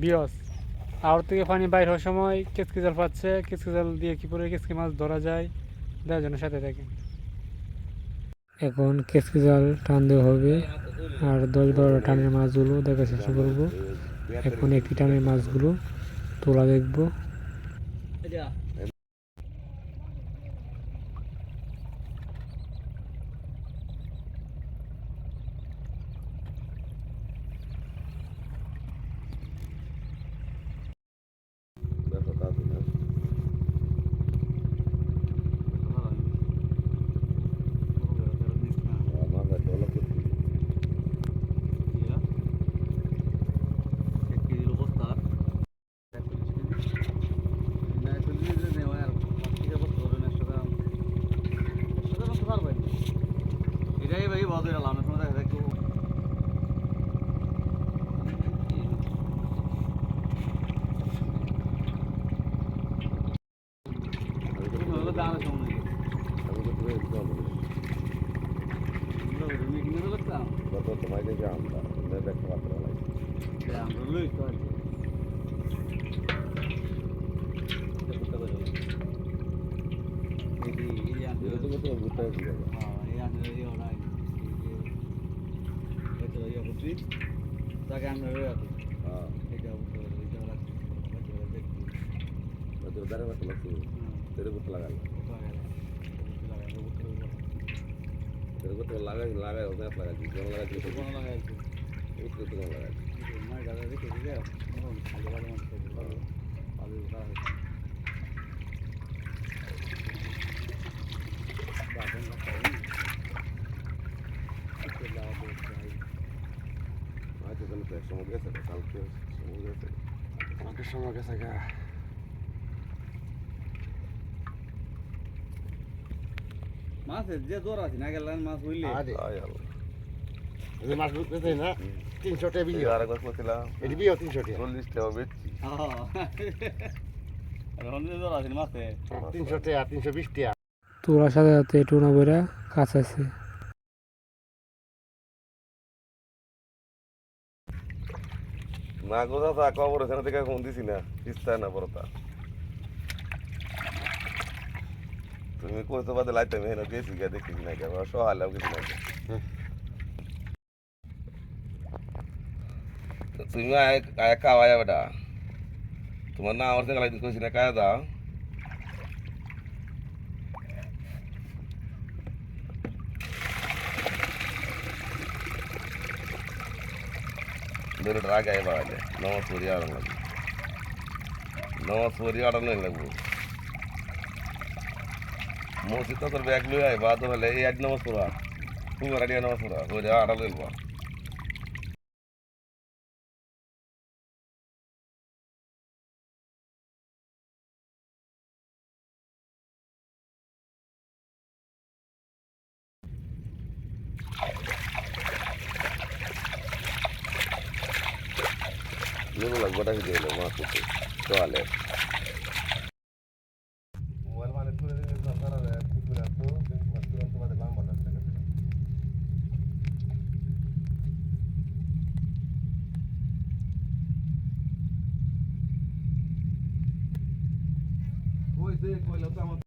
বিয়স আউট থেকে পানি বাইর হওয়ার সময় কেঁচকি জাল পাচ্ছে, কেঁচকি জাল দিয়ে কি করে কেঁচকি মাছ ধরা যায় দেওয়ার জন্য সাথে থাকে। এখন কেঁচকি জাল টান দেওয়া হবে আর 10-12 টানের মাছগুলো দেখার চেষ্টা করবো। এখন একটি টানের মাছগুলো তোলা দেখবো। এটাই ভাই বড় এলাম না সময় দেখা একটু হলো দাঁড়া সময় আমি তো পুরো একদম মিটিং এ লাগতাম কত তোমায় যে আমরা দেখতে পাত্র লাগে আমরা লই তো আছে এটা তো কত ভূত আছে হ্যাঁ এই আনলে এই ওরা এটা ইয়া বুঝি তাকে আমরা রাখি হ্যাঁ এটা বুঝতে পারবে এটা রাখি দেখি ওদের দাঁড়ে মত লাগছে তেরে ভূত লাগাল তেরে ভূত লাগাই ওদের লাগাই কোন লাগাই কিছু কোনো লাগাই উঠতে তো কোন লাগাই না গাড়ি রেখে দিলে খালি বাড়ি মত করে আলু খাওয়া বাদাম খাই আজ তো তো সময় গেছে কালকে সময় গেছে কালকে সময় গেছে গা মাছ যে দৌড় আছে না গেলেন মাছ হইলে আরে এই মাছ উঠতে না 300 টাকা বিও আরেকবার কইছিলাম এটি বিও 300 টাকা 40 টাকা বেচছি আর হন্ডে দৌড় আছে মাছে 300 টাকা 320 টাকা তোলার সাথে সাথে টুনা বইরা কাছাইছে। না গোদা তা কবর এখানে থেকে ফোন দিছি না ইচ্ছা না বড়তা তুমি কইতো বাদে লাইতে মেহনত গেছি গা দেখি না কেন সহালাও কিছু না তুমি আয় খাওয়া যাবে না তোমার না আমার সঙ্গে লাইতে কইছি না কায়া দাও ধরে রাগ আয় বাড়ালে নামাজ পড়ি আড়ান লাগবে নামাজ পড়ি আড়ানো লাগবো মসজিদ তো তোর ব্যাগ লই আয় বাদ হলে এই আজ নামাজ পড়া তুমি রাডিয়া নামাজ পড়া ওই আড়াল লইবা লেবু লাগবে ওটা দিয়ে এলো মাছ উঠে চলে মোবাইল মানে তুলে দিলে দরকার হবে পুকুরে তো তুরন্ত বাদে লাম্বা লাগছে ওই যে কইলো তো আমার